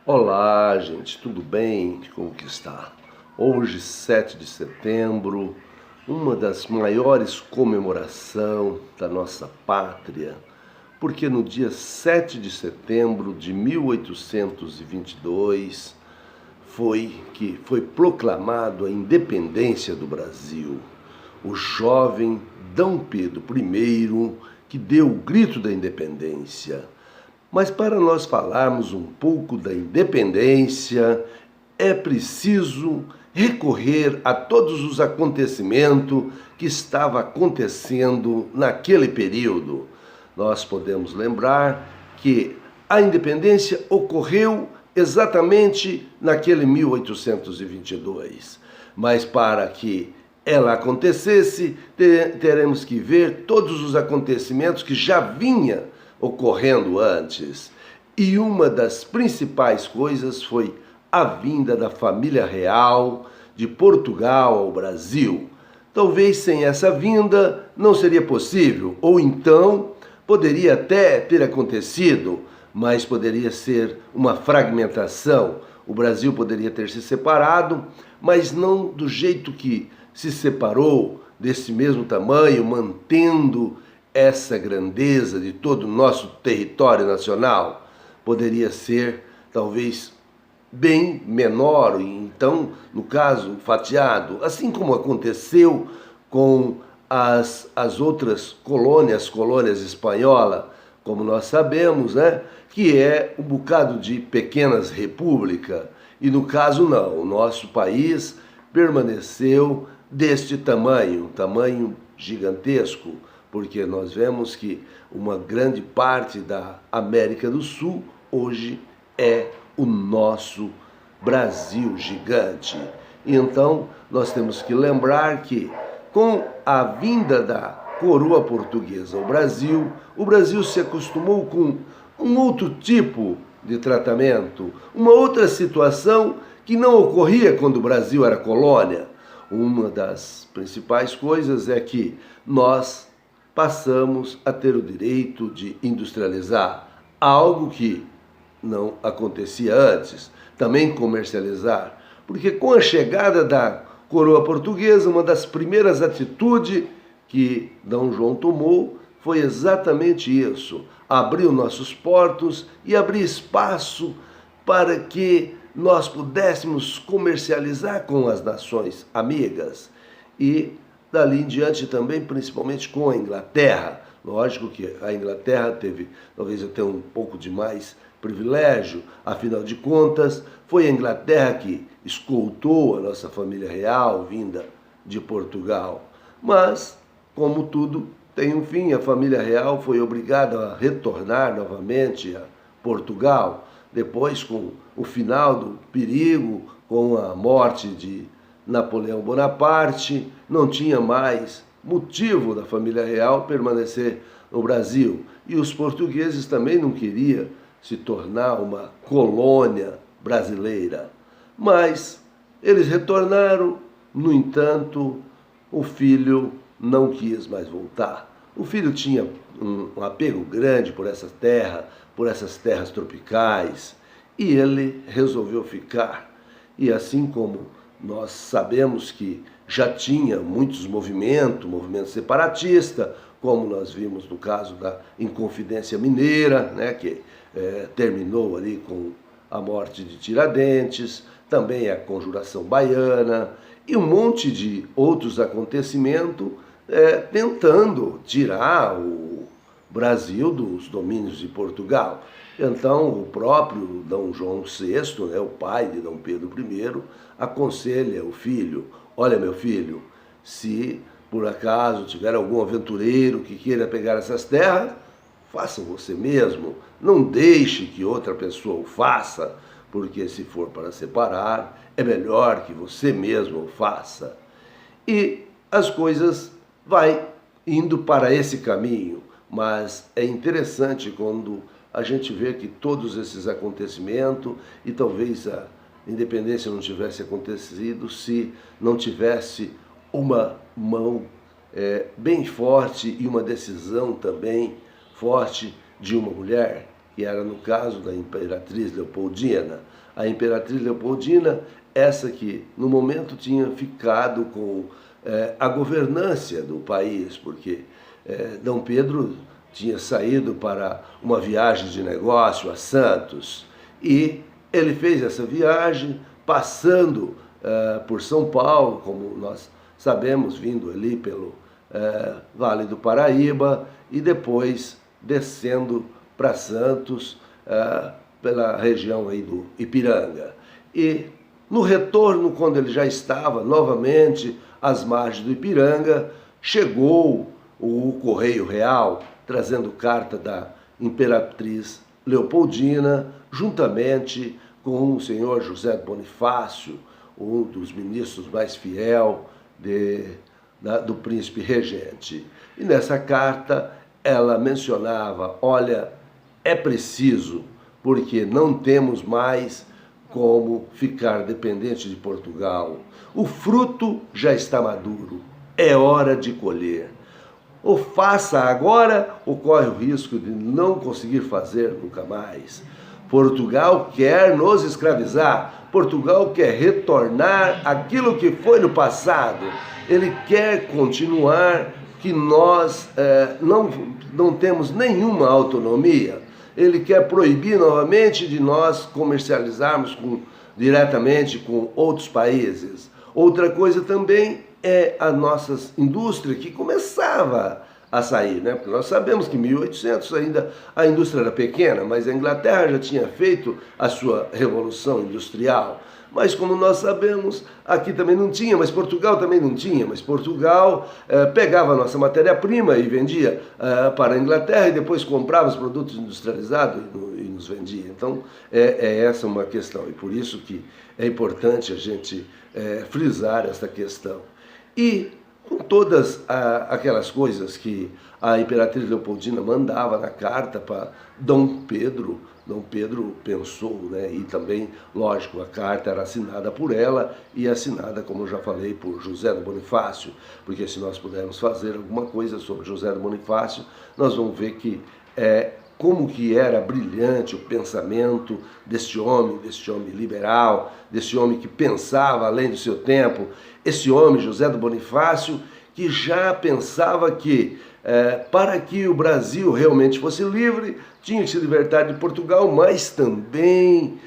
Olá, gente, tudo bem? Como que está? Hoje, 7 de setembro, uma das maiores comemorações da nossa pátria, porque no dia 7 de setembro de 1822 foi proclamado a independência do Brasil. O jovem D. Pedro I que deu o grito da independência. Mas para nós falarmos um pouco da independência, é preciso recorrer a todos os acontecimentos que estavam acontecendo naquele período. Nós podemos lembrar que a independência ocorreu exatamente naquele 1822. Mas para que ela acontecesse, teremos que ver todos os acontecimentos que já vinha ocorrendo antes. E uma das principais coisas foi a vinda da família real de Portugal ao Brasil. Talvez sem essa vinda não seria possível, ou então poderia até ter acontecido, mas poderia ser uma fragmentação. O Brasil poderia ter se separado, mas não do jeito que se separou, desse mesmo tamanho, mantendo essa grandeza de todo o nosso território nacional. Poderia ser, talvez, bem menor, então, no caso, fatiado, assim como aconteceu com as outras colônias espanholas, como nós sabemos, né, que é um bocado de pequenas repúblicas. E no caso não, o nosso país permaneceu deste tamanho gigantesco, porque nós vemos que uma grande parte da América do Sul hoje é o nosso Brasil gigante. Então, nós temos que lembrar que, com a vinda da coroa portuguesa ao Brasil, o Brasil se acostumou com um outro tipo de tratamento, uma outra situação que não ocorria quando o Brasil era colônia. Uma das principais coisas é que nós passamos a ter o direito de industrializar, algo que não acontecia antes, também comercializar, porque com a chegada da coroa portuguesa, uma das primeiras atitudes que D. João tomou foi exatamente isso, abrir nossos portos e abrir espaço para que nós pudéssemos comercializar com as nações amigas e dali em diante também, principalmente com a Inglaterra. Lógico que a Inglaterra teve talvez até um pouco de mais privilégio, afinal de contas, foi a Inglaterra que escoltou a nossa família real vinda de Portugal. Mas, como tudo tem um fim, a família real foi obrigada a retornar novamente a Portugal, depois com o final do perigo, com a morte de Napoleão Bonaparte, não tinha mais motivo da família real permanecer no Brasil. E os portugueses também não queriam se tornar uma colônia brasileira. Mas eles retornaram, no entanto, o filho não quis mais voltar. O filho tinha um apego grande por essa terra, por essas terras tropicais, e ele resolveu ficar. E assim como nós sabemos que já tinha muitos movimentos separatista, como nós vimos no caso da Inconfidência Mineira, né, que terminou ali com a morte de Tiradentes, também a Conjuração Baiana e um monte de outros acontecimentos tentando tirar o Brasil dos domínios de Portugal. Então, o próprio D. João VI, né, o pai de D. Pedro I, aconselha o filho: olha, meu filho, se por acaso tiver algum aventureiro que queira pegar essas terras, faça você mesmo, não deixe que outra pessoa o faça, porque se for para separar, é melhor que você mesmo o faça. E as coisas vai indo para esse caminho, mas é interessante quando a gente vê que todos esses acontecimentos, e talvez a independência não tivesse acontecido se não tivesse uma mão bem forte e uma decisão também forte de uma mulher, que era no caso da Imperatriz Leopoldina. A Imperatriz Leopoldina, essa que no momento tinha ficado com a governância do país, porque Dom Pedro tinha saído para uma viagem de negócio a Santos e ele fez essa viagem passando por São Paulo, como nós sabemos, vindo ali pelo Vale do Paraíba e depois descendo para Santos pela região aí do Ipiranga. E no retorno, quando ele já estava novamente às margens do Ipiranga, chegou o Correio Real trazendo carta da Imperatriz Leopoldina, juntamente com o senhor José Bonifácio, um dos ministros mais fiel do príncipe regente. E nessa carta ela mencionava, olha, é preciso, porque não temos mais como ficar dependente de Portugal. O fruto já está maduro, é hora de colher. Ou faça agora, ou corre o risco de não conseguir fazer nunca mais. Portugal quer nos escravizar, Portugal quer retornar aquilo que foi no passado. Ele quer continuar que nós não temos nenhuma autonomia. Ele quer proibir novamente de nós comercializarmos diretamente com outros países. Outra coisa também é a nossa indústria que começava a sair, né? Porque nós sabemos que em 1800 ainda a indústria era pequena, mas a Inglaterra já tinha feito a sua revolução industrial. Mas como nós sabemos, aqui também não tinha, mas Portugal também não tinha. Mas Portugal pegava a nossa matéria-prima e vendia para a Inglaterra e depois comprava os produtos industrializados e nos vendia. Então é essa uma questão e por isso que é importante a gente frisar esta questão. E com todas aquelas coisas que a Imperatriz Leopoldina mandava na carta para Dom Pedro pensou, né? E também, lógico, a carta era assinada por ela e assinada, como eu já falei, por José do Bonifácio, porque se nós pudermos fazer alguma coisa sobre José do Bonifácio, nós vamos ver que como que era brilhante o pensamento desse homem liberal, desse homem que pensava além do seu tempo, esse homem, José do Bonifácio, que já pensava que para que o Brasil realmente fosse livre, tinha que se libertar de Portugal, mas também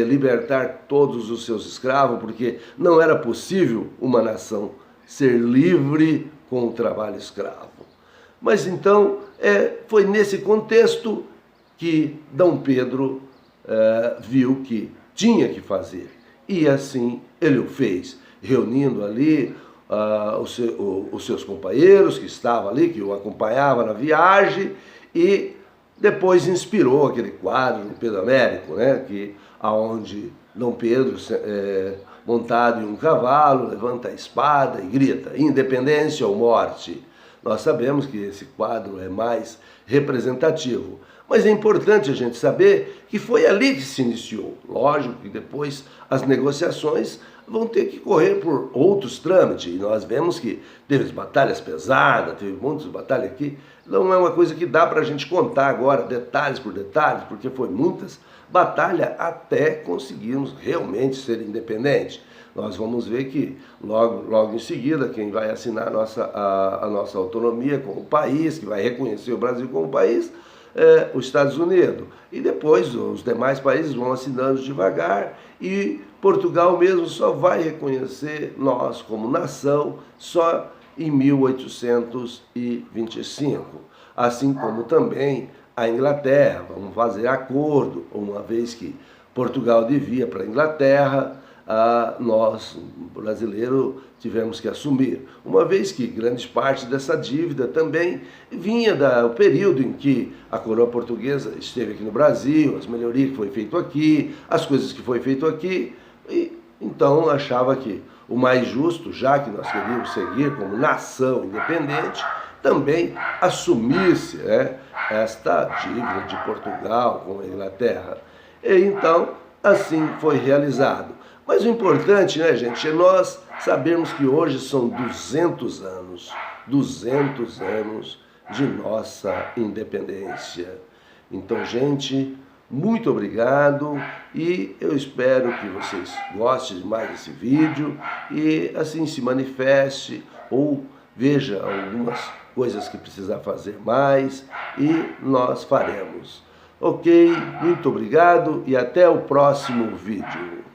libertar todos os seus escravos, porque não era possível uma nação ser livre com o trabalho escravo. Mas então foi nesse contexto que Dom Pedro viu que tinha que fazer. E assim ele o fez, reunindo ali os seus companheiros que estavam ali, que o acompanhavam na viagem, e depois inspirou aquele quadro do Pedro Américo, né, aonde Dom Pedro, montado em um cavalo, levanta a espada e grita, independência ou morte. Nós sabemos que esse quadro é mais representativo, mas é importante a gente saber que foi ali que se iniciou. Lógico que depois as negociações vão ter que correr por outros trâmites, e nós vemos que teve batalhas pesadas, teve muitas batalhas aqui, não é uma coisa que dá para a gente contar agora, detalhes por detalhes, porque foi muitas batalhas até conseguirmos realmente ser independentes. Nós vamos ver que logo em seguida quem vai assinar a nossa autonomia como país, que vai reconhecer o Brasil como país, é os Estados Unidos. E depois os demais países vão assinando devagar e Portugal mesmo só vai reconhecer nós como nação só em 1825. Assim como também a Inglaterra, vamos fazer acordo, uma vez que Portugal devia para a Inglaterra, nós, brasileiros, tivemos que assumir. Uma vez que grande parte dessa dívida também vinha do período em que a coroa portuguesa esteve aqui no Brasil, as melhorias que foi feito aqui, as coisas que foi feito aqui, e então achava que o mais justo, já que nós queríamos seguir como nação independente, também assumisse esta dívida de Portugal com a Inglaterra. E então, assim foi realizado. Mas o importante, né, gente, é nós sabermos que hoje são 200 anos de nossa independência. Então, gente, muito obrigado e eu espero que vocês gostem mais desse vídeo e assim se manifeste ou veja algumas coisas que precisar fazer mais e nós faremos. Ok? Muito obrigado e até o próximo vídeo.